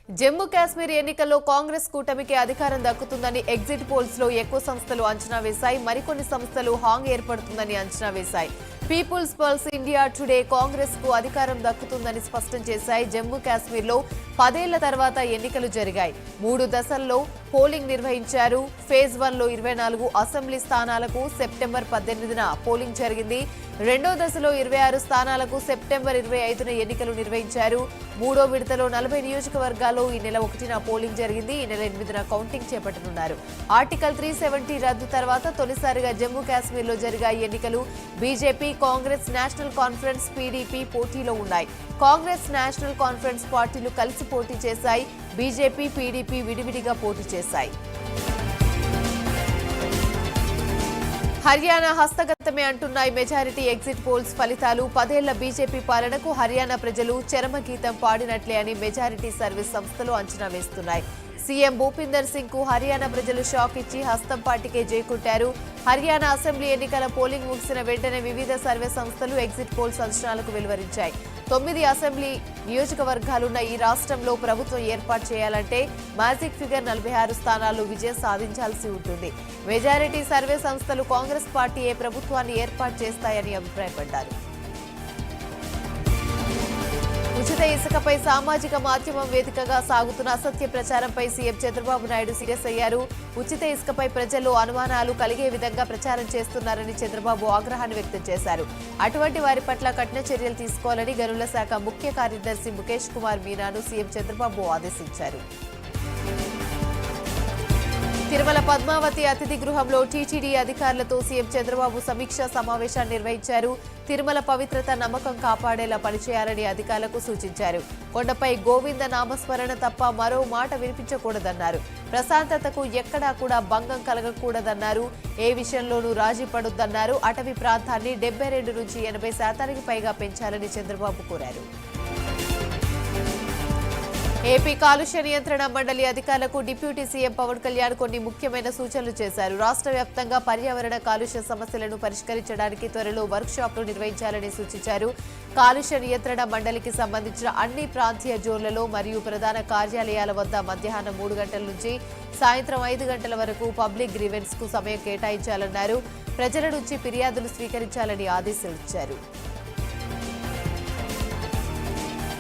జమ్మూ కాశ్మీర్ ఎన్నికల్లో కాంగ్రెస్ కూటమికి అధికారం దక్కుతుందని ఎగ్జిట్ పోల్స్ లో ఎక్కువ సంస్థలు అంచనా వేశాయి. మరికొన్ని సంస్థలు హాంగ్ ఏర్పడుతుందని అంచనా వేశాయి. People's Pulse India Today Congress కు అధికారం దక్కుతుందని స్పష్టం చేశాయి. జమ్మూ కాశ్మీర్ లో 10 ఏళ్ల తర్వాత ఎన్నికలు జరిగాయి. 3 దశల్లో పోలింగ్ నిర్వహించారు. ఫేజ్ 1 లో 24 అసెంబ్లీ స్థానాలకు సెప్టెంబర్ 18న పోలింగ్ జరిగింది. రెండో దశలో 26 స్థానాలకు సెప్టెంబర్ 25న ఎన్నికలు నిర్వహించారు. మూడో విడతలో 40 నియోజకవర్గాల్లో ఈ నెల 1న పోలింగ్ జరిగింది. ఈ నెల 8న కౌంటింగ్ చేపట్టనున్నారు. ఆర్టికల్ 370 రద్దు తర్వాత తొలిసారిగా జమ్మూ కాశ్మీర్ లో జరిగాయి ఎన్నికలు. BJP, Congress, national conference, PDP పోటీలో ఉన్నాయి. కాంగ్రెస్, నేషనల్ కాన్ఫరెన్స్ పార్టీలు కలిసి పోటీ చేశాయి. బీజేపీ, పీడీపీ విడివిడిగా పోటీ చేశాయి. హర్యానా హస్తగతమే అంటున్నాయి మెజారిటీ ఎగ్జిట్ పోల్స్ ఫలితాలు. 10 ఏళ్ల బీజేపీ పాలనకు హర్యానా ప్రజలు చరమగీతం పాడినట్లే అని మెజారిటీ సర్వీస్ సంస్థలు అంచనా వేస్తున్నాయి. సీఎం భూపిందర్ సింగ్ కు హర్యానా ప్రజలు షాక్ ఇచ్చి హస్తం పార్టీకే జైకొట్టారు. హర్యానా అసెంబ్లీ ఎన్నికల పోలింగ్ ముగిసిన వెంటనే వివిధ సర్వే సంస్థలు ఎగ్జిట్ పోల్స్ అంచనాలకు వెలువరించాయి. 9 అసెంబ్లీ నియోజకవర్గాలున్న ఈ రాష్ట్రంలో ప్రభుత్వం ఏర్పాటు చేయాలంటే మ్యాజిక్ ఫిగర్ 46 స్థానాల్లో విజయం సాధించాల్సి ఉంటుంది. మెజారిటీ సర్వే సంస్థలు కాంగ్రెస్ పార్టీయే ప్రభుత్వాన్ని ఏర్పాటు చేస్తాయని అభిప్రాయపడ్డారు. ఉచిత ఇసుకపై సామాజిక మాధ్యమం వేదికగా సాగుతున్న అసత్య ప్రచారంపై సీఎం చంద్రబాబు నాయుడు సీరియస్ అయ్యారు. ఉచిత ఇసుకపై ప్రజల్లో అనుమానాలు కలిగే విధంగా ప్రచారం చేస్తున్నారని చంద్రబాబు ఆగ్రహాన్ని వ్యక్తం చేశారు. అటువంటి వారి పట్ల కఠిన చర్యలు తీసుకోవాలని గనుల శాఖ ముఖ్య కార్యదర్శి ముఖేష్ కుమార్ మీనాను సీఎం చంద్రబాబు ఆదేశించారు. తిరుమల పద్మావతి అతిథి గృహంలో టీటీడీ అధికారులతో సీఎం చంద్రబాబు సమీక్షా సమావేశాన్ని నిర్వహించారు. తిరుమల పవిత్రత నమ్మకం కాపాడేలా పనిచేయాలని అధికారులకు సూచించారు. కొండపై గోవింద నామస్మరణ తప్ప మరో మాట వినిపించకూడదన్నారు. ప్రశాంతతకు ఎక్కడా కూడా భంగం కలగకూడదన్నారు. ఏ విషయంలోనూ రాజీ పడొద్దన్నారు. అటవీ ప్రాంతాన్ని 72 నుంచి 80% పైగా పెంచాలని చంద్రబాబు కోరారు. ఏపీ కాలుష్య నియంత్రణ మండలి అధికారులకు డిప్యూటీ సీఎం పవన్ కళ్యాణ్ కొన్ని ముఖ్యమైన సూచనలు చేశారు. రాష్ట్ర వ్యాప్తంగా పర్యావరణ కాలుష్య సమస్యలను పరిష్కరించడానికి త్వరలో వర్క్ షాప్లు నిర్వహించాలని సూచించారు. కాలుష్య నియంత్రణ మండలికి సంబంధించిన అన్ని ప్రాంతీయ జోన్లలో మరియు ప్రధాన కార్యాలయాల వద్ద మధ్యాహ్నం 3 గంటల నుంచి సాయంత్రం 5 గంటల వరకు పబ్లిక్ గ్రీవెన్స్ కు సమయం కేటాయించాలన్నారు. ప్రజల నుంచి ఫిర్యాదులు స్వీకరించాలని ఆదేశాలిచ్చారు.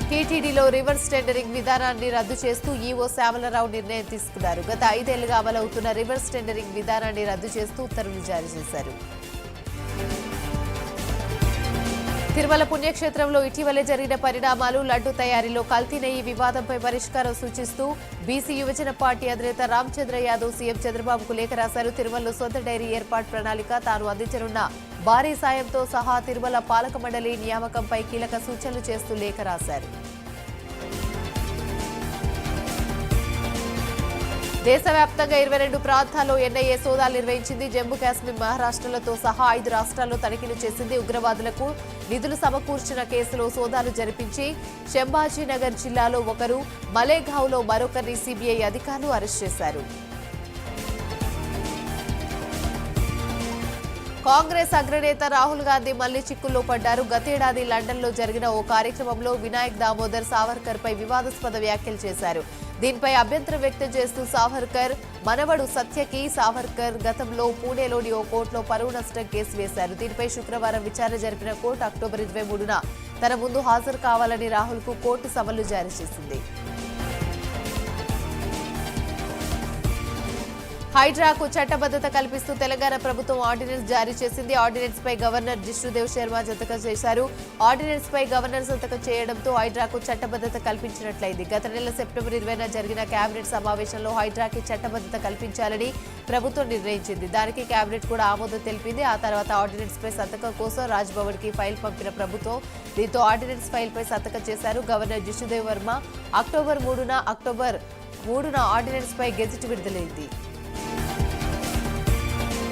టీటీడీలో రివర్స్ టెండరింగ్ విధానాన్ని రద్దు చేస్తూ ఈవో శ్యామలరావు నిర్ణయం తీసుకున్నారు. గత 5 ఏళ్లుగా అమలవుతున్న రివర్స్ టెండరింగ్ విధానాన్ని రద్దు చేస్తూ ఉత్తర్వులు జారీ చేశారు. తిరుమల పుణ్యక్షేత్రంలో ఇటీవలే జరిగిన పరిణామాలు, లడ్డు తయారీలో కల్తీ నెయ్యి వివాదంపై పరిష్కారం సూచిస్తూ బీసీ యువజన పార్టీ అధినేత రామచంద్ర యాదవ్ సీఎం చంద్రబాబుకు లేఖ రాశారు. తిరుమలలో సొంత డైరీ ఏర్పాటు ప్రణాళిక, తాను అందించనున్న భారీ సాయంతో సహా తిరుమల పాలక మండలి నియామకంపై కీలక సూచనలు చేస్తూ లేఖ రాశారు. దేశవ్యాప్తంగా 22 ప్రాంతాల్లో ఎన్ఐఏ సోదాలు నిర్వహించింది. జమ్మూ కాశ్మీర్, మహారాష్ట్రలతో సహా 5 రాష్ట్రాల్లో తనిఖీలు చేసింది. ఉగ్రవాదులకు నిధులు సమకూర్చిన కేసులో సోదాలు జరిపించి శంభాజీనగర్ జిల్లాలో ఒకరు, మలేగావ్లో మరొకరిని సీబీఐ అధికారులు అరెస్ట్ చేశారు. కాంగ్రెస్ అగ్రనేత రాహుల్ గాంధీ మళ్లీ చిక్కుల్లో పడ్డారు. గతేడాది లండన్లో జరిగిన ఓ కార్యక్రమంలో వినాయక్ దామోదర్ సావర్కర్ పై వివాదాస్పద వ్యాఖ్యలు చేశారు. దీనిపై అభ్యంతరం వ్యక్తం చేస్తూ సావర్కర్ మనవడు సత్యకి సావర్కర్ గతంలో పూణేలోని ఓ కోర్టులో పరువు నష్టం కేసు వేశారు. దీనిపై శుక్రవారం విచారణ జరిపిన కోర్టు అక్టోబర్ 23న తన ముందు హాజరు కావాలని రాహుల్ కు కోర్టు సమన్లు జారీ చేసింది. హైడ్రాకు చట్టబద్ధత కల్పిస్తూ తెలంగాణ ప్రభుత్వం ఆర్డినెన్స్ జారీ చేసింది. ఆర్డినెన్స్ పై గవర్నర్ జిష్ణుదేవ్ శర్మ సంతకం చేశారు. ఆర్డినెన్స్ పై గవర్నర్ సంతకం చేయడంతో హైడ్రాకు చట్టబద్ధత కల్పించినట్లయింది. గత నెల సెప్టెంబర్ 20న జరిగిన కేబినెట్ సమావేశంలో హైడ్రాకి చట్టబద్ధత కల్పించాలని ప్రభుత్వం నిర్ణయించింది. దానికి కేబినెట్ కూడా ఆమోదం తెలిపింది. ఆ తర్వాత ఆర్డినెన్స్ పై సంతకం కోసం రాజ్భవన్ కి ఫైల్ పంపిన ప్రభుత్వం దీంతో ఆర్డినెన్స్ ఫైల్ పై సంతకం చేశారు. గవర్నర్ జిష్ణుదేవ్ వర్మ అక్టోబర్ 3న ఆర్డినెన్స్ పై గెజిట్ విడుదలైంది.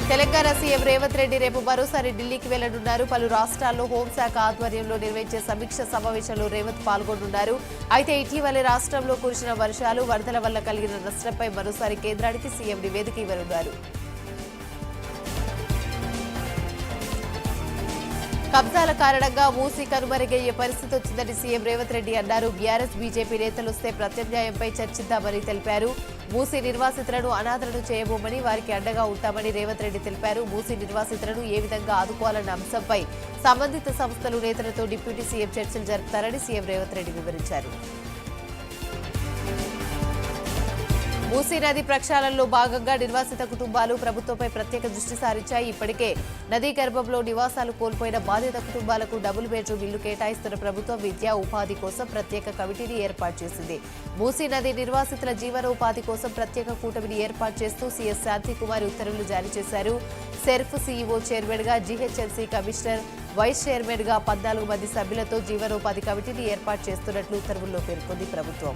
తెలంగాణ సీఎం రేవంత్ రెడ్డి రేపు మరోసారి ఢిల్లీకి వెళ్లనున్నారు. పలు రాష్ట్రాల్లో హోంశాఖ ఆధ్వర్యంలో నిర్వహించే సమీక్ష సమావేశంలో రేవంత్ పాల్గొనున్నారు. అయితే ఇటీవలే రాష్ట్రంలో కురిసిన వర్షాలు, వరదల వల్ల కలిగిన నష్టంపై మరోసారి కేంద్రానికి సీఎం నివేదిక ఇవ్వనున్నారు. కబ్జాల కారణంగా మూసీ కనుమరుగయ్యే పరిస్థితి వచ్చిందని సీఎం రేవంత్ రెడ్డి అన్నారు. బీఆర్ఎస్ బీజేపీ నేతలొస్తే ప్రత్యామ్నాయంపై చర్చిద్దామని తెలిపారు. మూసీ నిర్వాసితులను అనాథలను చేయబోమని వారికి అండగా ఉంటామని రేవంత్ రెడ్డి తెలిపారు. మూసీ నిర్వాసితులను ఏ విధంగా ఆదుకోవాలన్న అంశంపై సంబంధిత సంస్థలు నేతలతో డిప్యూటీ సీఎం చర్చలు జరుపుతారని సీఎం రేవంత్ రెడ్డి వివరించారు. మూసీ నది ప్రక్షాళనలో భాగంగా నిర్వాసిత కుటుంబాలు ప్రభుత్వంపై ప్రత్యేక దృష్టి సారించాయి. ఇప్పటికే నదీ గర్భంలో నివాసాలు కోల్పోయిన బాధిత కుటుంబాలకు డబుల్ బెడ్రూమ్ ఇల్లు కేటాయిస్తున్న ప్రభుత్వం విద్యా ఉపాధి కోసం ప్రత్యేక కమిటీని ఏర్పాటు చేసింది. మూసీ నది నిర్వాసితుల జీవనోపాధి కోసం ప్రత్యేక కూటమిని ఏర్పాటు చేస్తూ సీఎస్ శాంతికుమారి ఉత్తర్వులు జారీ చేశారు. సెర్ఫ్ సీఈఓ చైర్మన్ గా, జీహెచ్ఎంసీ కమిషనర్, వైస్ చైర్మన్ గా 14 మంది సభ్యులతో జీవనోపాధి కమిటీని ఏర్పాటు చేస్తున్నట్లు ఉత్తర్వుల్లో పేర్కొంది ప్రభుత్వం.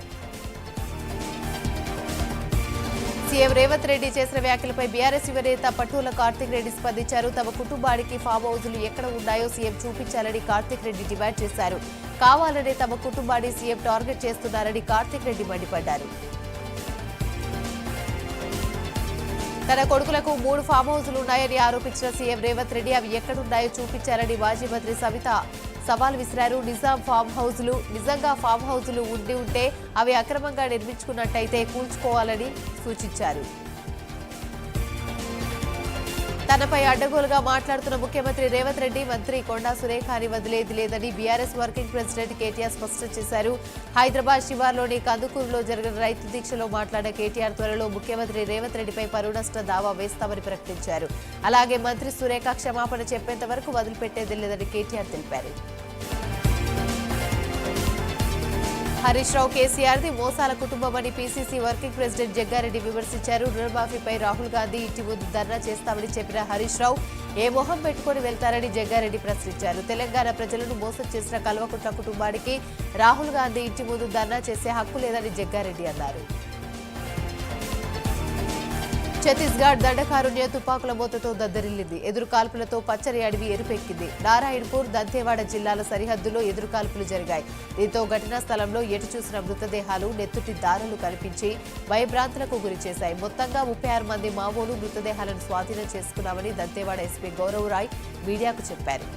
సీఎం రేవంత్ రెడ్డి చేసిన వ్యాఖ్యలపై బీఆర్ఎస్ యువనేత పట్టుల కార్తిక్ రెడ్డి స్పందించారు. తమ కుటుంబానికి ఫామ్ హౌజులు ఎక్కడ ఉన్నాయో సీఎం చూపించాలని కార్తిక్ రెడ్డి డిమాండ్ చేశారు. కావాలనే తమ కుటుంబాన్ని సీఎం టార్గెట్ చేస్తున్నారని కార్తిక్ రెడ్డి మండిపడ్డారు. తన కొడుకులకు 3 ఫామ్ హౌజులు ఉన్నాయని ఆరోపించిన సీఎం రేవంత్ రెడ్డి అవి ఎక్కడున్నాయో చూపించాలని మాజీ మంత్రి సవిత సవాల్ విసిరారు. నిజంగా ఫామ్ హౌజులు ఉంటే అవి అక్రమంగా నిర్మించుకున్నట్టయితే కూల్చుకోవాలని సూచించారు. తనపై అడ్డగోలుగా మాట్లాడుతున్న ముఖ్యమంత్రి రేవంత్ రెడ్డి మంత్రి కొండా సురేఖని వదిలేది లేదని బీఆర్ఎస్ వర్కింగ్ ప్రెసిడెంట్ కేటీఆర్ స్పష్టం చేశారు. హైదరాబాద్ శివార్లోని కందుకూరులో జరిగిన రైతు దీక్షలో మాట్లాడిన కేటీఆర్ త్వరలో ముఖ్యమంత్రి రేవంత్ రెడ్డిపై పరువు నష్ట దావా వేస్తామని ప్రకటించారు. అలాగే మంత్రి సురేఖ క్షమాపణ చెప్పేంత వరకు వదిలిపెట్టేది లేదని కేటీఆర్ తెలిపారు. హరీష్ రావు కేసీఆర్ది మోసాల కుటుంబమని పీసీసీ వర్కింగ్ ప్రెసిడెంట్ జగ్గారెడ్డి విమర్శించారు. రుణమాఫీపై రాహుల్ గాంధీ ఇంటి ముందు ధర్నా చేస్తామని చెప్పిన హరీష్ రావు ఏ మొహం పెట్టుకుని వెళ్తారని జగ్గారెడ్డి ప్రశ్నించారు. తెలంగాణ ప్రజలను మోసం చేసిన కల్వకుంట్ల కుటుంబానికి రాహుల్ గాంధీ ఇంటి ముందు ధర్నా చేసే హక్కు లేదని జగ్గారెడ్డి అన్నారు. ఛత్తీస్గఢ్ దండకారుణ్య తుపాకుల మోతతో దద్దరిల్లింది. ఎదురుకాల్పులతో పచ్చని అడవి ఎరుపెక్కింది. నారాయణపూర్, దంతేవాడ జిల్లాల సరిహద్దులో ఎదురుకాల్పులు జరిగాయి. దీంతో ఘటనా స్థలంలో ఎటు చూసిన మృతదేహాలు, నెత్తుటి దారులు కనిపించి భయభ్రాంతులకు గురిచేశాయి. మొత్తంగా 36 మంది మావోలు మృతదేహాలను స్వాధీనం చేసుకున్నామని దంతేవాడ ఎస్పీ గౌరవరాయ్ మీడియాకు చెప్పారు.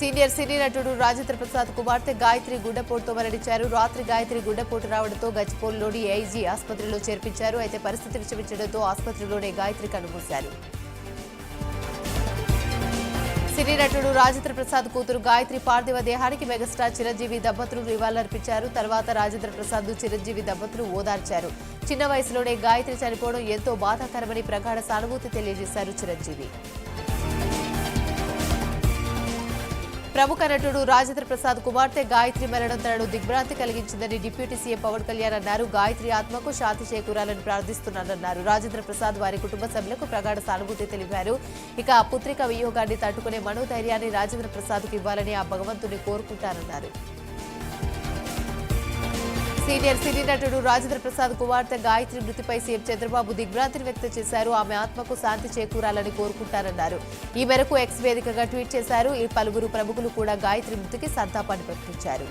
సీనియర్ సినీ నటుడు రాజేంద్ర ప్రసాద్ కుమార్తె గాయత్రి గుండెపోటుతో మరణించారు. రాత్రి గాయత్రి గుండెపోటు రావడంతో గచ్చిపోలులోని ఏఐజీ ఆసుపత్రిలో చేర్పించారు. అయితే పరిస్థితి విషమించడంతో ఆసుపత్రిలోనే గాయత్రి కన్నుమూశారు. సినీ నటుడు రాజేంద్ర ప్రసాద్ కూతురు గాయత్రి పార్థివ దేహానికి మెగాస్టార్ చిరంజీవి దంపతులు నివాళులర్పించారు. తర్వాత రాజేంద్ర ప్రసాద్ చిరంజీవి దంపతులు ఓదార్చారు. చిన్న వయసులోనే గాయత్రి చనిపోవడం ఎంతో బాధాకరమని ప్రగాఢ సానుభూతి తెలియజేశారు చిరంజీవి. ప్రముఖ నటుడు రాజేంద్ర ప్రసాద్ కుమార్తె గాయత్రి మరణం తనను దిగ్భ్రాంతి కలిగించిందని డిప్యూటీ సీఎం పవన్ కళ్యాణ్ అన్నారు. గాయత్రి ఆత్మకు శాంతి చేకూరాలని ప్రార్థిస్తున్నానన్నారు. రాజేంద్ర ప్రసాద్ వారి కుటుంబ సభ్యులకు ప్రగాఢ సానుభూతి తెలిపారు. ఇక పుత్రిక వియోగాన్ని తట్టుకునే మనోధైర్యాన్ని రాజేంద్ర ప్రసాద్కు ఇవ్వాలని ఆ భగవంతుని కోరుకుంటారన్నారు. సీనియర్ సినీ నటుడు రాజేంద్ర ప్రసాద్ కుమార్తె గాయత్రి మృతిపై సీఎం చంద్రబాబు దిగ్భ్రాంతిని వ్యక్తం చేశారు. ఆమె ఆత్మకు శాంతి చేకూరాలని కోరుకుంటారన్నారు. ఈ మేరకు ఎక్స్ వేదికగా ట్వీట్ చేశారు. ఈ పలువురు ప్రముఖులు కూడా గాయత్రి మృతికి సంతాపాన్ని ప్రకటించారు.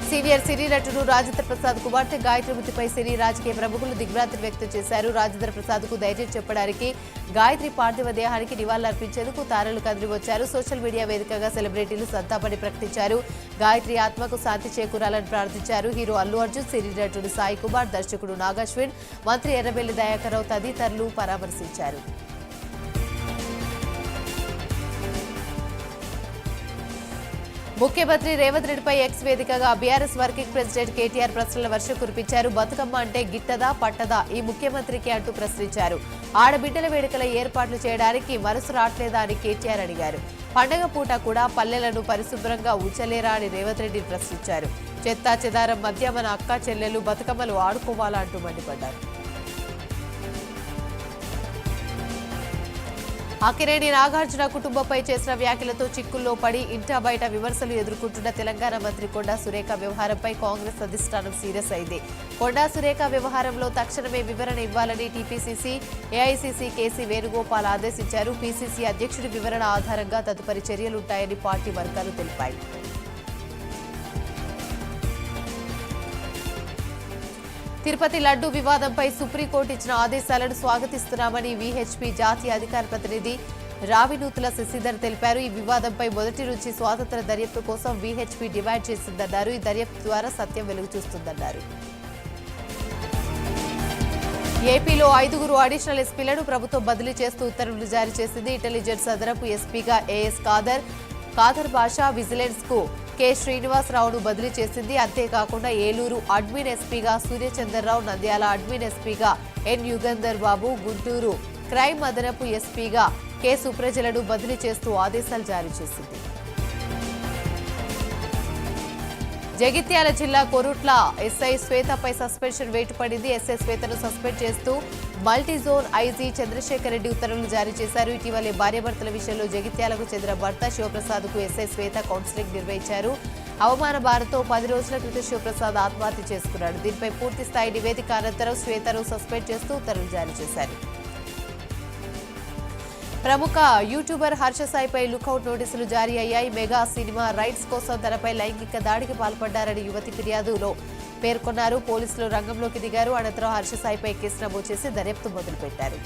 సీనియర్ సినీ నటుడు రాజేంద్ర ప్రసాద్ కుమార్తె గాయత్రి మృతిపై సినీ రాజకీయ ప్రముఖులు దిగ్భ్రాంతిని వ్యక్తం చేశారు. రాజేంద్ర ప్రసాద్ కు ధైర్యం చెప్పడానికి గాయత్రి పార్థివ దేహానికి నివాళులర్పించేందుకు తారలు కదిలి వచ్చారు. సోషల్ మీడియా వేదికగా సెలబ్రిటీలు సంతాపాన్ని ప్రకటించారు. గాయత్రి ఆత్మకు శాంతి చేకూరాలని ప్రార్థించారు. హీరో అల్లు అర్జున్, సినీ నటుడు సాయి కుమార్, దర్శకుడు నాగాశ్విన్, మంత్రి ఎర్రబెల్లి దయాకర్రావు తదితరులు పరామర్శించారు. ముఖ్యమంత్రి రేవంత్ రెడ్డిపై ఎక్స్ వేదికగా బీఆర్ఎస్ వర్కింగ్ ప్రెసిడెంట్ కేటీఆర్ ప్రశ్నల వర్షం కురిపించారు. బతుకమ్మ అంటే గిట్టదా పట్టదా ఈ ముఖ్యమంత్రికి అంటూ ప్రశ్నించారు. ఆడబిడ్డల వేడుకల ఏర్పాట్లు చేయడానికి మనసు రావట్లేదా అని కేటీఆర్ అడిగారు. పండగ పూట కూడా పల్లెలను పరిశుభ్రంగా ఉంచలేరా అని రేవంత్ రెడ్డిని ప్రశ్నించారు. చెత్తా చెదారం మధ్య మన అక్కా చెల్లెలు బతుకమ్మలు ఆడుకోవాలా అంటూ మండిపడ్డారు. అక్కినేని నాగార్జున కుటుంబంపై చేసిన వ్యాఖ్యలతో చిక్కుల్లో పడి ఇంటా బయట విమర్శలు ఎదుర్కొంటున్న తెలంగాణ మంత్రి కొండా సురేఖ వ్యవహారంపై కాంగ్రెస్ అధిష్టానం సీరియస్ అయింది. కొండా సురేఖ వ్యవహారంలో తక్షణమే వివరణ ఇవ్వాలని టీపీసీసీ, ఏఐసీసీ కేసీ వేణుగోపాల్ ఆదేశించారు. పీసీసీ అధ్యక్షుడి వివరణ ఆధారంగా తదుపరి చర్యలుంటాయని పార్టీ వర్గాలు తెలిపాయి. తిరుపతి లడ్డూ వివాదంపై సుప్రీంకోర్టు ఇచ్చిన ఆదేశాలను స్వాగతిస్తున్నామని వీహెచ్పీ జాతీయ అధికార ప్రతినిధి రావినూతుల శశిధర్ తెలిపారు. ఈ వివాదంపై మొదటి నుంచి స్వాతంత్ర దర్యాప్తు కోసం వీహెచ్పీ డిమాండ్ చేసిందన్నారు. ఈ దర్యాప్తు ద్వారా సత్యం వెలుగు చూస్తుందన్నారు. ఏపీలో 5 అడిషనల్ ఎస్పీలను ప్రభుత్వం బదిలీ చేస్తూ ఉత్తర్వులు జారీ చేసింది. ఇంటెలిజెన్స్ అదనపు ఎస్పీగా ఏఎస్ ఖాదర్ బాషా, విజిలెన్స్ కు కె శ్రీనివాసరావును బదిలీ చేసింది. అంతేకాకుండా ఏలూరు అడ్మిన్ ఎస్పీగా సూర్యచంద్రరావు, నంద్యాల అడ్మిన్ ఎస్పీగా ఎన్ యుగంధర్ బాబు, గుంటూరు క్రైమ్ అదనపు ఎస్పీగా కె సుప్రజలను బదిలీ చేస్తూ ఆదేశాలు జారీ చేసింది. జగిత్యాల జిల్లా కొరుట్ల ఎస్ఐ శ్వేతపై సస్పెన్షన్ వేటు పడింది. ఎస్ఐ శ్వేతను సస్పెండ్ చేస్తూ మల్టీజోన్ ఐజీ చంద్రశేఖర్ రెడ్డి ఉత్తర్వులు జారీ చేశారు. ఇటీవలే భార్యాభర్తల విషయంలో జగిత్యాలకు చెందిన భర్త శివప్రసాద్ కు ఎస్ఐ శ్వేత కౌన్సిలింగ్ నిర్వహించారు. అవమాన భారంతో 10 రోజుల క్రితం శివప్రసాద్ ఆత్మహత్య చేసుకున్నాడు. దీనిపై పూర్తి స్థాయి నివేదిక అనంతరం శ్వేతను సస్పెండ్ చేస్తూ ఉత్తర్వులు జారీ చేశారు. ప్రముఖ యూట్యూబర్ హర్ష సాయిపై లుకౌట్ నోటీసులు జారీ అయ్యాయి. మెగా సినిమా రైట్స్ కోసం తనపై లైంగిక దాడికి పాల్పడ్డారని యువతి ఫిర్యాదులో పేర్కొన్నారు. పోలీసులు రంగంలోకి దిగారు. అనంతరం హర్ష సాయిపై కేసు నమోదు చేసి దర్యాప్తు మొదలుపెట్టారు.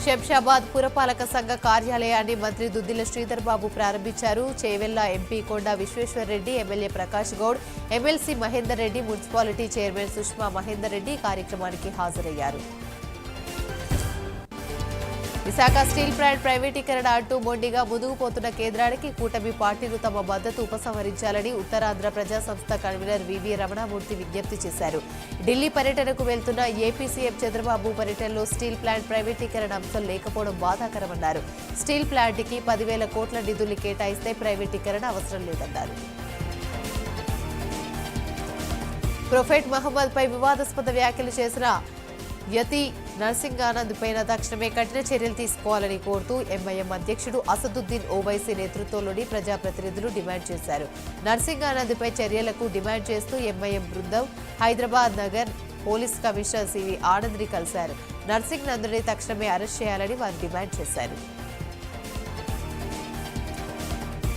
శంషాబాద్ పురపాలక సంఘ కార్యాలయాన్ని మంత్రి దుద్దిల శ్రీధర్ బాబు ప్రారంభించారు. Chevella MP Konda Vishweshwar Reddy, MLA Prakash Goud, MLC Mahender Reddy, municipality chairman Sushma Mahender Reddy కార్యక్రమానికి హాజరయ్యారు. విశాఖ స్టీల్ ప్లాంట్ ప్రైవేటీకరణ అంటూ మొండిగా ముందుకు పోతున్న కేంద్రానికి కూటమి పార్టీలు తమ మద్దతు ఉపసంహరించాలని ఉత్తరాంధ్ర ప్రజా సంస్థ కన్వీనర్ వివి రమణమూర్తి విజ్ఞప్తి చేశారు. ఢిల్లీ పర్యటనకు వెళ్తున్న ఏపీ సీఎం చంద్రబాబు పర్యటనలో స్టీల్ ప్లాంట్ ప్రైవేటీకరణ అంశం లేకపోవడం బాధాకరమన్నారు. స్టీల్ ప్లాంట్కి 10,000 కోట్ల నిధులు కేటాయిస్తే ప్రైవేటీకరణ అవసరం లేదన్నారు. ప్రొఫెట్ మహమ్మద్ పై వివాదాస్పద వ్యాఖ్యలు చేసిన యతి నర్సింగానంద్ పైన తక్షణమే కఠిన చర్యలు తీసుకోవాలని కోరుతూ ఎంఐఎం అధ్యక్షుడు అసదుద్దీన్ ఓవైసీ నేతృత్వంలోని ప్రజాప్రతినిధులు డిమాండ్ చేశారు. నర్సింగానంద్ పై చర్యలకు డిమాండ్ చేస్తూ ఎంఐఎం బృందం హైదరాబాద్ నగర్ పోలీస్ కమిషనర్ సివి ఆనంద్ని కలిశారు. నర్సింగానంద్ని తక్షణమే అరెస్ట్ చేయాలని వారు డిమాండ్ చేశారు.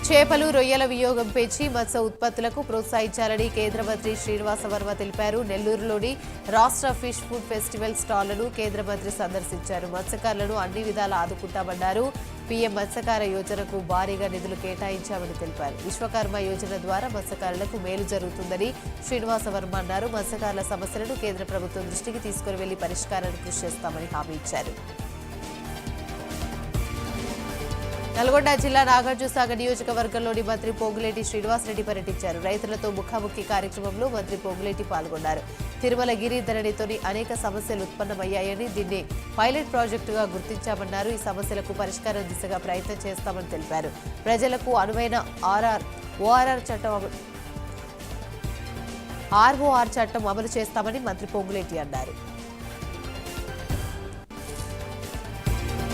చేపలు, రొయ్యల వినియోగం పెంచి మత్స్య ఉత్పత్తులకు ప్రోత్సహించాలని కేంద్ర మంత్రి శ్రీనివాస వర్మ తెలిపారు. నెల్లూరులోని రాష్ట్ర ఫిష్ ఫుడ్ ఫెస్టివల్ స్టాళ్లను కేంద్ర మంత్రి సందర్శించారు. మత్స్యకారులను అన్ని విధాలా ఆదుకుంటామన్నారు. పీఎం మత్స్యకార యోజనకు భారీగా నిధులు కేటాయించామని తెలిపారు. విశ్వకర్మ యోజన ద్వారా మత్స్యకారులకు మేలు జరుగుతుందని శ్రీనివాస వర్మ అన్నారు. మత్స్యకారుల సమస్యలను కేంద్ర ప్రభుత్వం దృష్టికి తీసుకుని వెళ్లి పరిష్కారానికి కృషి చేస్తామని హామీ ఇచ్చారు. నల్గొండ జిల్లా నాగార్జునసాగర్ నియోజకవర్గంలోని మంత్రి పొంగులేటి శ్రీనివాసరెడ్డి పర్యటించారు. రైతులతో ముఖాముఖి కార్యక్రమంలో మంత్రి పొంగులేటి పాల్గొన్నారు. తిరుమలగిరి ధరణితోని అనేక సమస్యలు ఉత్పన్నమయ్యాయని దీన్ని పైలట్ ప్రాజెక్టుగా గుర్తించామన్నారు. ఈ సమస్యలకు పరిష్కారం దిశగా ప్రయత్నం చేస్తామని తెలిపారు. ప్రజలకు అనువైన ఓఆర్ఆర్ చట్టం అమలు చేస్తామని మంత్రి పొంగులేటి అన్నారు.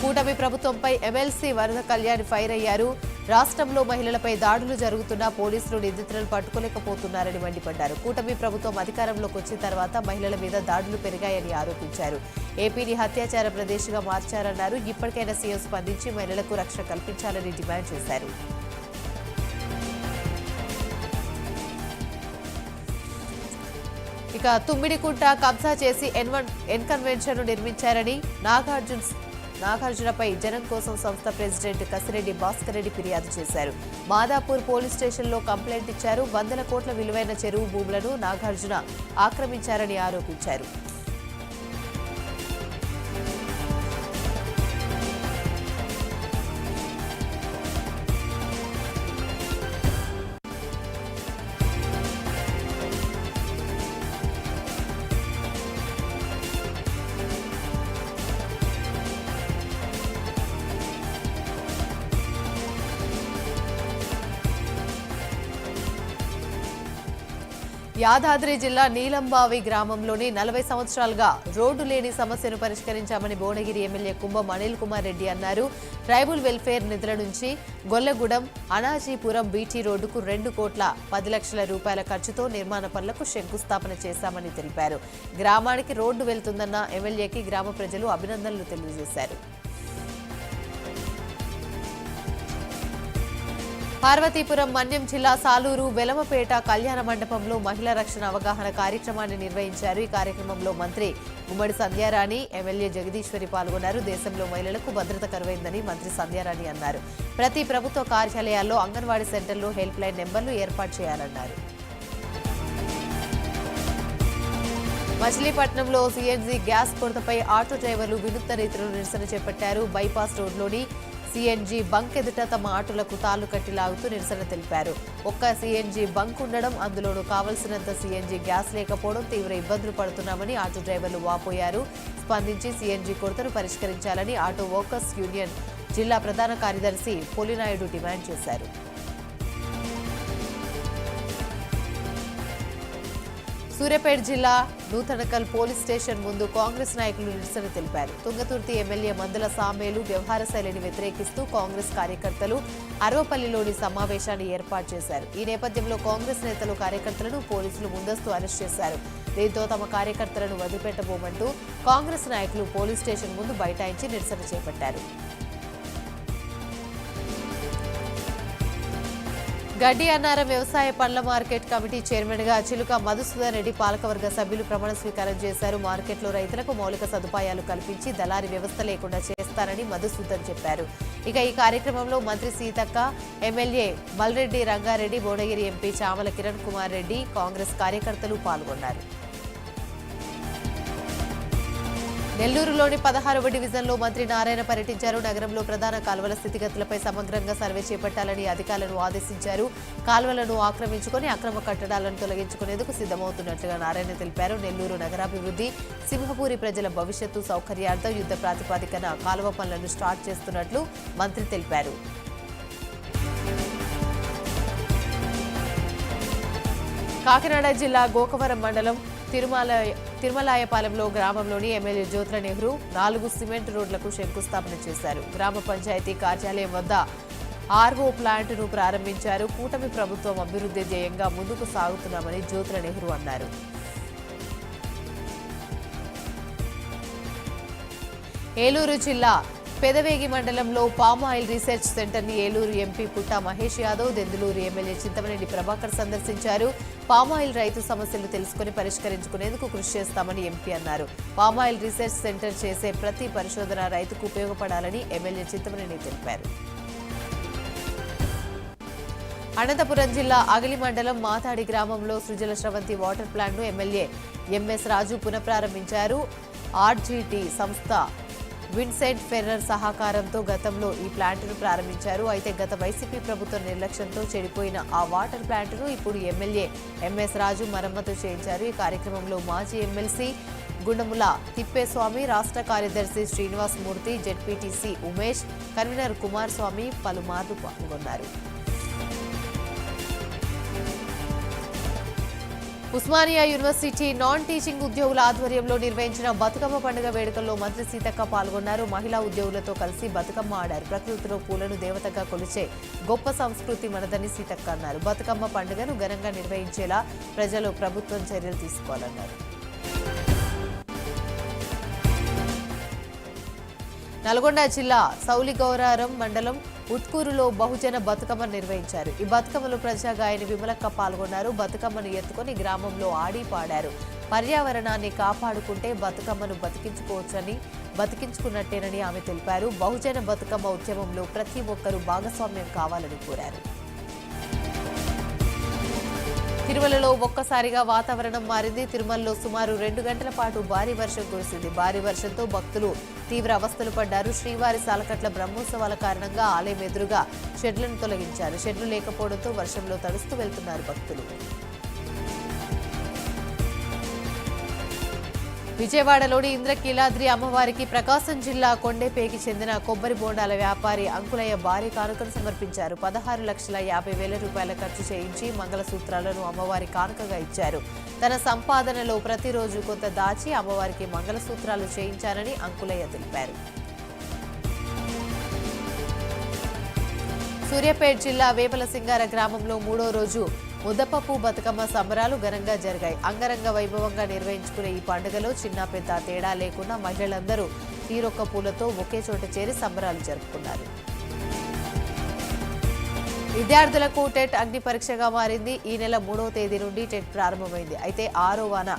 కూటమి ప్రభుత్వంపై ఎమ్మెల్సీ వరద కళ్యాణ్ ఫైర్ అయ్యారు. రాష్ట్రంలో మహిళలపై దాడులు జరుగుతున్నా పోలీసులు నిందితులను పట్టుకోలేకపోతున్నారని మండిపడ్డారు. కూటమి ప్రభుత్వం అధికారంలోకి వచ్చిన తర్వాత మహిళల మీద దాడులు పెరిగాయని ఆరోపించారు. ఏపీని హత్యాచార ప్రదేశ్గా మార్చారన్నారు. ఇప్పటికైనా సీఎం స్పందించి మహిళలకు రక్షణ కల్పించాలని డిమాండ్ చేశారు. ఇక తుమ్మిడికుంట కబ్జా చేసి ఎన్కన్వెన్షన్ నిర్మించారని నాగార్జునపై జనం కోసం సంస్థ ప్రెసిడెంట్ కసిరెడ్డి భాస్కర్ రెడ్డి ఫిర్యాదు చేశారు. మాదాపూర్ పోలీస్ స్టేషన్లో కంప్లైంట్ ఇచ్చారు. 100 కోట్ల విలువైన చెరువు భూములను నాగార్జున ఆక్రమించారని ఆరోపించారు. యాదాద్రి జిల్లా నీలంబావి గ్రామంలోని 40 సంవత్సరాలుగా రోడ్డు లేని సమస్యను పరిష్కరించామని భువనగిరి ఎమ్మెల్యే కుంభం అనిల్ కుమార్ రెడ్డి అన్నారు. ట్రైబల్ వెల్ఫేర్ నిధుల నుంచి గొల్లగూడెం అనాజీపురం బీటీ రోడ్డుకు 2 కోట్ల 10 లక్షల రూపాయల ఖర్చుతో నిర్మాణ పనులకు శంకుస్థాపన చేశామని తెలిపారు. గ్రామానికి రోడ్డు వెళ్తుందన్న ఎమ్మెల్యేకి గ్రామ ప్రజలు అభినందనలు తెలియజేశారు. పార్వతీపురం మన్యం జిల్లా సాలూరు వెలమపేట కళ్యాణ మండపంలో మహిళా రక్షణ అవగాహన కార్యక్రమాన్ని నిర్వహించారు. ఈ కార్యక్రమంలో మంత్రి గుమ్మడి సంధ్యారాణి, ఎమ్మెల్యే జగదీశ్వరి పాల్గొన్నారు. దేశంలో మహిళలకు భద్రత కరువైందని మంత్రి సంధ్యారాణి అన్నారు. ప్రతి ప్రభుత్వ కార్యాలయాల్లో అంగన్వాడీ సెంటర్లో హెల్ప్ లైన్ నెంబర్లు ఏర్పాటు చేయాలన్నారు. మచిలీపట్నంలో సీఎన్జీ గ్యాస్ కొరతపై ఆటో డ్రైవర్లు వినూత్న రీతిలో నిరసన చేపట్టారు. బైపాస్ రోడ్లోని సీఎన్జీ బంక్ ఎదుట తమ ఆటోలకు తాళ్లు కట్టి లాగుతూ నిరసన తెలిపారు. ఒక్క సీఎన్జీ బంక్ ఉండడం, అందులోనూ కావలసినంత సీఎన్జీ గ్యాస్ లేకపోవడం తీవ్ర ఇబ్బందులు పడుతున్నామని ఆటో డ్రైవర్లు వాపోయారు. స్పందించి సీఎన్జీ కొరతను పరిష్కరించాలని ఆటో వర్కర్స్ యూనియన్ జిల్లా ప్రధాన కార్యదర్శి పోలినాయుడు డిమాండ్ చేశారు. సూర్యాపేట జిల్లా నూతనకల్ పోలీస్ స్టేషన్ ముందు కాంగ్రెస్ నాయకులు నిరసన తెలిపారు. తుంగతుర్తి ఎమ్మెల్యే మందుల సామేలు వ్యవహార శైలిని వ్యతిరేకిస్తూ కాంగ్రెస్ కార్యకర్తలు అరవపల్లిలోని సమావేశాన్ని ఏర్పాటు చేశారు. ఈ నేపథ్యంలో కాంగ్రెస్ నేతలు కార్యకర్తలను పోలీసులు ముందస్తు అరెస్ట్ చేశారు. దీంతో తమ కార్యకర్తలను వదిలిపెట్టబోమంటూ కాంగ్రెస్ నాయకులు పోలీస్ స్టేషన్ ముందు బైఠాయించి నిరసన చేపట్టారు. గడ్డి అన్నారం వ్యవసాయ పండ్ల మార్కెట్ కమిటీ చైర్మన్ గా చిలుక మధుసూదన్ రెడ్డి పాలకవర్గ సభ్యులు ప్రమాణ స్వీకారం చేశారు. మార్కెట్లో రైతులకు మౌలిక సదుపాయాలు కల్పించి దళారీ వ్యవస్థ లేకుండా చేస్తారని మధుసూదన్ చెప్పారు. ఇక ఈ కార్యక్రమంలో మంత్రి సీతక్క, ఎమ్మెల్యే మల్రెడ్డి రంగారెడ్డి, భువనగిరి ఎంపీ చామల కిరణ్ కుమార్ రెడ్డి, కాంగ్రెస్ కార్యకర్తలు పాల్గొన్నారు. నెల్లూరులోని 16వ డివిజన్లో మంత్రి నారాయణ పర్యటించారు. నగరంలో ప్రధాన కాల్వల స్థితిగతులపై సమగ్రంగా సర్వే చేపట్టాలని అధికారులను ఆదేశించారు. కాల్వలను ఆక్రమించుకుని అక్రమ కట్టడాలను తొలగించుకునేందుకు సిద్ధమవుతున్నట్లుగా నారాయణ తెలిపారు. నెల్లూరు నగరాభివృద్ధి, సింహపూరి ప్రజల భవిష్యత్తు సౌకర్యార్థం యుద్ధ ప్రాతిపదికన కాలువ పనులను స్టార్ట్ చేస్తున్నట్లు మంత్రి తెలిపారు. కాకినాడ జిల్లా గోకవరం మండలం తిరుమలాయపాలెంలో గ్రామంలోని ఎమ్మెల్యే జ్యోతుల నెహ్రూ 4 సిమెంట్ రోడ్లకు శంకుస్థాపన చేశారు. గ్రామ పంచాయతీ కార్యాలయం వద్ద ఆర్ఓ ప్లాంట్ను ప్రారంభించారు. కూటమి ప్రభుత్వం అభివృద్ధి ధ్యేయంగా ముందుకు సాగుతున్నామని జ్యోతుల నెహ్రూ అన్నారు. ఏలూరు జిల్లా పెదవేగి మండలంలో పామ్ ఆయిల్ రీసెర్చ్ సెంటర్ ని ఏలూరు ఎంపీ పుట్టా మహేష్ యాదవ్, దెందులూరు ఎమ్మెల్యే చింతమనేని ప్రభాకర్ సందర్శించారు. పామ్ ఆయిల్ రైతు సమస్యలు తెలుసుకుని పరిష్కరించుకునేందుకు కృషి చేస్తామని ఎంపీ అన్నారు. పామ్ ఆయిల్ రీసెర్చ్ సెంటర్ చేసే ప్రతి పరిశోధన రైతుకు ఉపయోగపడాలని ఎమ్మెల్యే చింతమనేని తెలిపారు. అనంతపురం జిల్లా అగిలి మండలం మాతాడి గ్రామంలో సృజల స్రవంతి వాటర్ ప్లాంట్ను ఎమ్మెల్యే ఎంఎస్ రాజు పునఃప్రారంభించారు. ఆర్జీటీ సంస్థ విన్సెంట్ ఫెర్రర్ సహకారంతో గతంలో ఈ ప్లాంట్ను ప్రారంభించారు. అయితే గత వైసీపీ ప్రభుత్వం నిర్లక్ష్యంతో చెడిపోయిన ఆ వాటర్ ప్లాంట్ను ఇప్పుడు ఎమ్మెల్యే ఎంఎస్ రాజు మరమ్మతు చేయించారు. ఈ కార్యక్రమంలో మాజీ ఎమ్మెల్సీ గుండముల తిప్పేస్వామి, రాష్ట్ర కార్యదర్శి శ్రీనివాస్ మూర్తి, జెడ్పీటీసీ ఉమేష్, కన్వీనర్ కుమార్ స్వామి పలుమార్లు పాల్గొన్నారు. ఉస్మానియా యూనివర్సిటీ నాన్ టీచింగ్ ఉద్యోగుల ఆధ్వర్యంలో నిర్వహించిన బతుకమ్మ పండుగ వేడుకల్లో మంత్రి సీతక్క పాల్గొన్నారు. మహిళా ఉద్యోగులతో కలిసి బతుకమ్మ ఆడారు. ప్రకృతిలో పూలను దేవతగా కొలిచే గొప్ప సంస్కృతి మనదని సీతక్క అన్నారు. బతుకమ్మ పండుగను ఘనంగా నిర్వహించేలా ప్రజలు ప్రభుత్వం చర్యలు తీసుకోవాలన్నారు. నల్గొండ జిల్లా సౌలిగౌరారం మండలం ఉట్కూరులో బహుజన బతుకమ్మ నిర్వహించారు. ఈ బతుకమ్మలో ప్రజా గాయని విమలక్క పాల్గొన్నారు. బతుకమ్మను ఎత్తుకొని గ్రామంలో ఆడి పాడారు. పర్యావరణాన్ని కాపాడుకుంటే బతుకమ్మను బతికించుకున్నట్టేనని ఆమె తెలిపారు. బహుజన బతుకమ్మ ఉద్యమంలో ప్రతి ఒక్కరూ భాగస్వామ్యం కావాలని కోరారు. తిరుమలలో ఒక్కసారిగా వాతావరణం మారింది. తిరుమలలో సుమారు 2 గంటల పాటు భారీ వర్షం కురిసింది. భారీ వర్షంతో భక్తులు తీవ్ర అవస్థలు పడ్డారు. శ్రీవారి సాలకట్ల బ్రహ్మోత్సవాల కారణంగా ఆలయం ఎదురుగా షెడ్లను తొలగించారు. షెడ్లు లేకపోవడంతో వర్షంలో తడుస్తూ వెళ్తున్నారు భక్తులు. విజయవాడలోని ఇంద్రకీలాద్రి అమ్మవారికి ప్రకాశం జిల్లా కొండేపేకి చెందిన కొబ్బరి బోండాల వ్యాపారి అంకులయ్య భారీ కానుకను సమర్పించారు. 16,50,000 రూపాయల ఖర్చు చేయించి మంగళసూత్రాలను అమ్మవారి కానుకగా ఇచ్చారు. తన సంపాదనలో ప్రతిరోజు కొంత దాచి అమ్మవారికి మంగళసూత్రాలు చేయించారని అంకులయ్య తెలిపారు. సూర్యాపేట జిల్లా వేపలసింగార గ్రామంలో 3వ రోజు ముద్దపప్పు బతుకమ్మ సంబరాలు ఘనంగా జరిగాయి. అంగరంగ వైభవంగా నిర్వహించుకునే ఈ పండుగలో చిన్న పెద్ద తేడా లేకుండా మహిళలందరూ తీరొక్క పూలతో ఒకే చోట చేరి సంబరాలు జరుపుకున్నారు. విద్యార్థులకు టెట్ అగ్ని పరీక్షగా మారింది. ఈ నెల 3వ తేదీ నుండి టెట్ ప్రారంభమైంది. అయితే 6వ వాన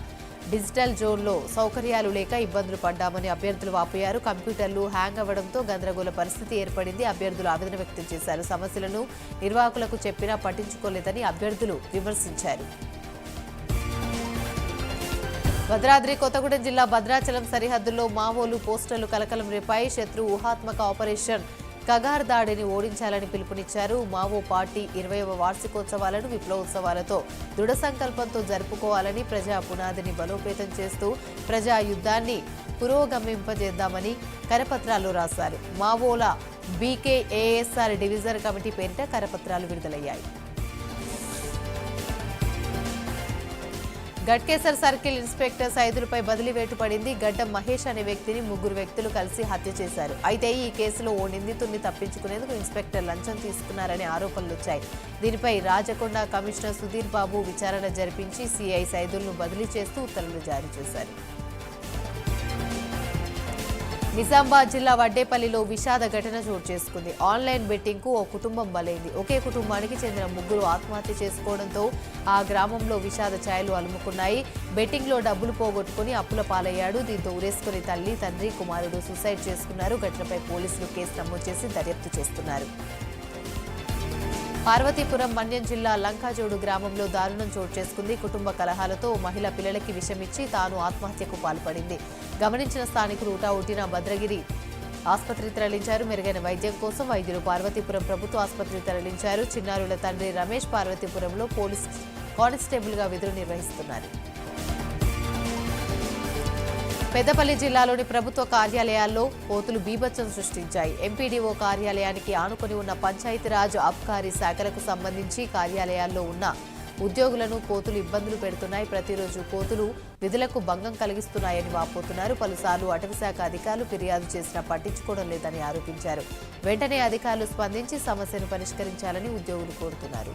డిజిటల్ జోన్లో సౌకర్యాలు లేక ఇబ్బందులు పడ్డామని అభ్యర్థులు వాపోయారు. కంప్యూటర్లు హ్యాంగ్ అవ్వడంతో గందరగోళ పరిస్థితి ఏర్పడింది. అభ్యర్థులు ఆవేదన వ్యక్తం చేశారు. సమస్యలను నిర్వాహకులకు చెప్పినా పట్టించుకోలేదని అభ్యర్థులు విమర్శించారు. భద్రాద్రి కొత్తగూడెం జిల్లా భద్రాచలం సరిహద్దుల్లో మావోలు పోస్టర్లు కలకలం రేపాయి. శత్రు ఊహాత్మక ఆపరేషన్ కగార్ దాడిని ఓడించాలని పిలుపునిచ్చారు. మావో పార్టీ 20వ వార్షికోత్సవాలను విప్లవోత్సవాలతో దృఢ సంకల్పంతో జరుపుకోవాలని ప్రజా పునాదిని బలోపేతం చేస్తూ ప్రజా యుద్ధాన్ని పురోగమింపజేద్దామని కరపత్రాలు రాశారు. మావోల బీకేఏఎస్ఆర్ డివిజన్ కమిటీ పేరిట కరపత్రాలు విడుదలయ్యాయి. గట్కేసర్ సర్కిల్ ఇన్స్పెక్టర్ సైదులపై బదిలీ వేటు పడింది. గడ్డం మహేష్ అనే వ్యక్తిని 3 వ్యక్తులు కలిసి హత్య చేశారు. అయితే ఈ కేసులో ఓ నిందితుడిని తప్పించుకునేందుకు ఇన్స్పెక్టర్ లంచం తీసుకున్నారనే ఆరోపణలు వచ్చాయి. దీనిపై రాజకొండ కమిషనర్ సుధీర్ బాబు విచారణ జరిపించి సిఐ సైదులను బదిలీ చేస్తూ ఉత్తర్వులు జారీ చేశారు. నిజామాబాద్ జిల్లా వడ్డేపల్లిలో విషాద ఘటన చోటు చేసుకుంది. ఆన్లైన్ బెట్టింగ్ కు ఓ కుటుంబం బలైంది. ఒకే కుటుంబానికి చెందిన 3 ఆత్మహత్య చేసుకోవడంతో ఆ గ్రామంలో విషాద ఛాయలు అలుముకున్నాయి. బెట్టింగ్ లో డబ్బులు పోగొట్టుకుని అప్పుల పాలయ్యాడు. దీంతో ఉరేసుకుని తల్లి, తండ్రి, కుమారుడు సూసైడ్ చేసుకున్నారు. ఘటనపై పోలీసులు కేసు నమోదు చేసి దర్యాప్తు చేస్తున్నారు. పార్వతీపురం మన్యం జిల్లా లంకాజోడు గ్రామంలో దారుణం చోటు చేసుకుంది. కుటుంబ కలహాలతో మహిళ పిల్లలకి విషమిచ్చి తాను ఆత్మహత్యకు పాల్పడింది. గమనించిన స్థానికులు ఉటావుటిన భద్రగిరి ఆసుపత్రికి తరలించారు. మెరుగైన వైద్యం కోసం వైద్యులు పార్వతీపురం ప్రభుత్వ ఆసుపత్రికి తరలించారు. చిన్నారుల తండ్రి రమేష్ పార్వతీపురంలో పోలీస్ కానిస్టేబుల్ గా విధులు నిర్వహిస్తున్నారు. పెద్దపల్లి జిల్లాలోని ప్రభుత్వ కార్యాలయాల్లో కోతులు బీభత్సం సృష్టించాయి. ఎంపీడీఓ కార్యాలయానికి ఆనుకుని ఉన్న పంచాయతీరాజ్ అబ్కారీ శాఖలకు సంబంధించి కార్యాలయాల్లో ఉన్న ఉద్యోగులను కోతులు ఇబ్బందులు పెడుతున్నాయి. ప్రతిరోజు కోతులు విధులకు భంగం కలిగిస్తున్నాయని వాపోతున్నారు. పలుసార్లు అటవీశాఖ అధికారులు ఫిర్యాదు చేసినా పట్టించుకోవడం లేదని ఆరోపించారు. వెంటనే అధికారులు స్పందించి సమస్యను పరిష్కరించాలని ఉద్యోగులు కోరుతున్నారు.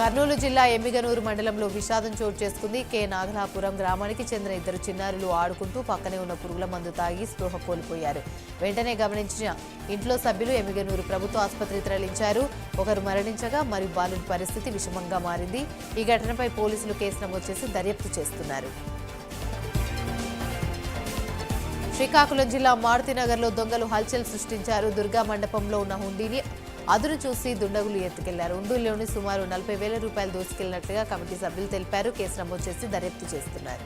కర్నూలు జిల్లా ఎమ్మిగనూరు మండలంలో విషాదం చోటు చేసుకుంది. కె నాగలాపురం గ్రామానికి చెందిన 2 చిన్నారులు ఆడుకుంటూ పక్కనే ఉన్న పురుగుల మందు తాగి స్పృహ కోల్పోయారు. వెంటనే గమనించిన ఇంట్లో సభ్యులు ఎమ్మిగనూరు ప్రభుత్వ ఆసుపత్రికి తరలించారు. ఒకరు మరణించగా మరి బాలుడి పరిస్థితి విషమంగా మారింది. ఈ ఘటనపై పోలీసులు కేసు నమోదు చేసి దర్యాప్తు చేస్తున్నారు. శ్రీకాకుళం జిల్లా మారుతినగర్లో దొంగలు హల్చల్ సృష్టించారు. దుర్గా మండపంలో ఉన్న హుండీని అదును చూసి దుండగులు ఎత్తుకెళ్లారు. హుండీలోని సుమారు 40,000 రూపాయలు దోచుకెళ్లినట్లుగా కమిటీ సభ్యులు తెలిపారు. కేసు నమోదు చేసి దర్యాప్తు చేస్తున్నారు.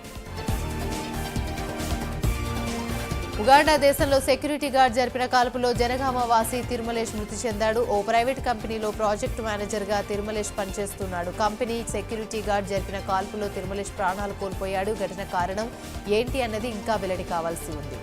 ఉగాండా దేశంలో సెక్యూరిటీ గార్డ్ జరిపిన కాల్పులో జనగామ వాసి తిరుమలేష్ మృతి చెందాడు. ఓ ప్రైవేట్ కంపెనీలో ప్రాజెక్టు మేనేజర్గా తిరుమలేష్ పనిచేస్తున్నాడు. కంపెనీ సెక్యూరిటీ గార్డ్ జరిపిన కాల్పులో తిరుమలేష్ ప్రాణాలు కోల్పోయాడు. ఘటన కారణం ఏంటి అన్నది ఇంకా వెల్లడి కావాల్సి ఉంది.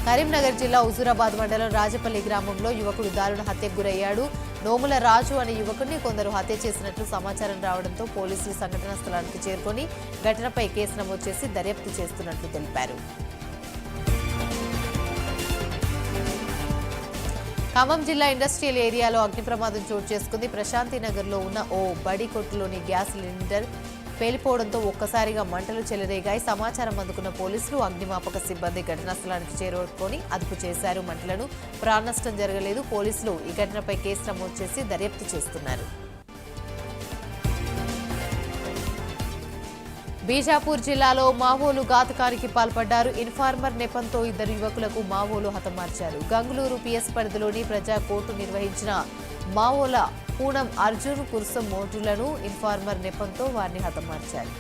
కరీంనగర్ జిల్లా హుజూరాబాద్ మండలం రాజపల్లి గ్రామంలో యువకుడు దారుణ హత్యకు గురయ్యాడు. నోముల రాజు అనే యువకుడిని కొందరు హత్య చేసినట్లు సమాచారం రావడంతో పోలీసులు సంఘటనా స్థలానికి చేరుకొని ఘటనపై కేసు నమోదు చేసి దర్యాప్తు చేస్తున్నట్లు తెలిపారు. ఖమ్మం జిల్లా ఇండస్ట్రియల్ ఏరియాలో అగ్ని ప్రమాదం చోటు చేసుకుంది. ప్రశాంతినగర్లో ఉన్న ఓ బడి కొట్టులోని గ్యాస్ సిలిండర్ పేలిపోవడంతో ఒక్కసారిగా మంటలు చెలరేగాయి. సమాచారం అందుకున్న పోలీసులు, అగ్నిమాపక సిబ్బంది ఘటనా స్థలానికి చేరుకొని అదుపు చేశారు. మంటలను ప్రాణనష్టం జరగలేదు. పోలీసులు ఈ ఘటనపై కేసు నమోదు చేసి దర్యాప్తు చేస్తున్నారు. బీజాపూర్ జిల్లాలో మావోలు ఘాతుకానికి పాల్పడ్డారు. ఇన్ఫార్మర్ నెపంతో 2 యువకులకు మావోలు హతమార్చారు. గంగులూరు పిఎస్ పరిధిలోని ప్రజా కోర్టు నిర్వహించిన మావోల పూనం అర్జున్ కుర్సం మోటులను ఇన్ఫార్మర్ నెపంతో వారిని హతమార్చారు.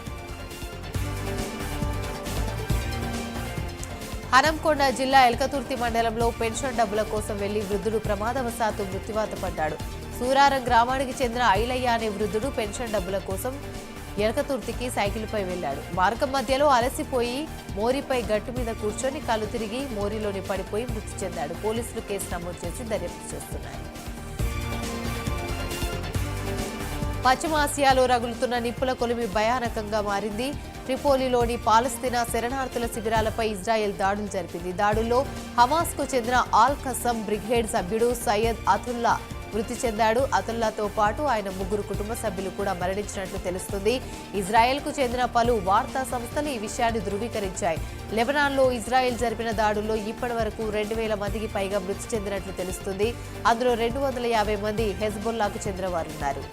హనంకొండ జిల్లా ఎల్కతుర్తి మండలంలో పెన్షన్ డబ్బుల కోసం వెళ్లి వృద్ధుడు ప్రమాదవశాత్తు మృత్యువాత పడ్డాడు. సూరారం గ్రామానికి చెందిన ఐలయ్య అనే వృద్ధుడు పెన్షన్ డబ్బుల కోసం ఎలకతుర్తికి సైకిల్పై వెళ్లాడు. మార్గం మధ్యలో అలసిపోయి మోరిపై గట్టు మీద కూర్చొని కళ్ళు తిరిగి మోరిలోని పడిపోయి మృతి చెందాడు. పోలీసులు కేసు నమోదు చేసి దర్యాప్తు చేస్తున్నారు. పశ్చిమ ఆసియాలో రగులుతున్న నిప్పుల కొలిమి భయానకంగా మారింది. ట్రిపోలిలోని పాలస్తీనా శరణార్థుల శిబిరాలపై ఇజ్రాయెల్ దాడులు జరిపింది. దాడుల్లో హమాస్కు చెందిన ఆల్ ఖసమ్ బ్రిగేడ్ సభ్యుడు సయ్యద్ అతుల్లా మృతి చెందాడు. అతుల్లాతో పాటు ఆయన ముగ్గురు కుటుంబ సభ్యులు కూడా మరణించినట్లు తెలుస్తుంది. ఇజ్రాయెల్కు చెందిన పలు వార్తా సంస్థలు ఈ విషయాన్ని ధృవీకరించాయి. లెబనాన్లో ఇజ్రాయెల్ జరిపిన దాడుల్లో ఇప్పటి వరకు 2,000 మందికి పైగా మృతి చెందినట్లు తెలుస్తుంది. అందులో 250 మంది హెజ్బొల్లాకు చెందిన వారున్నారు.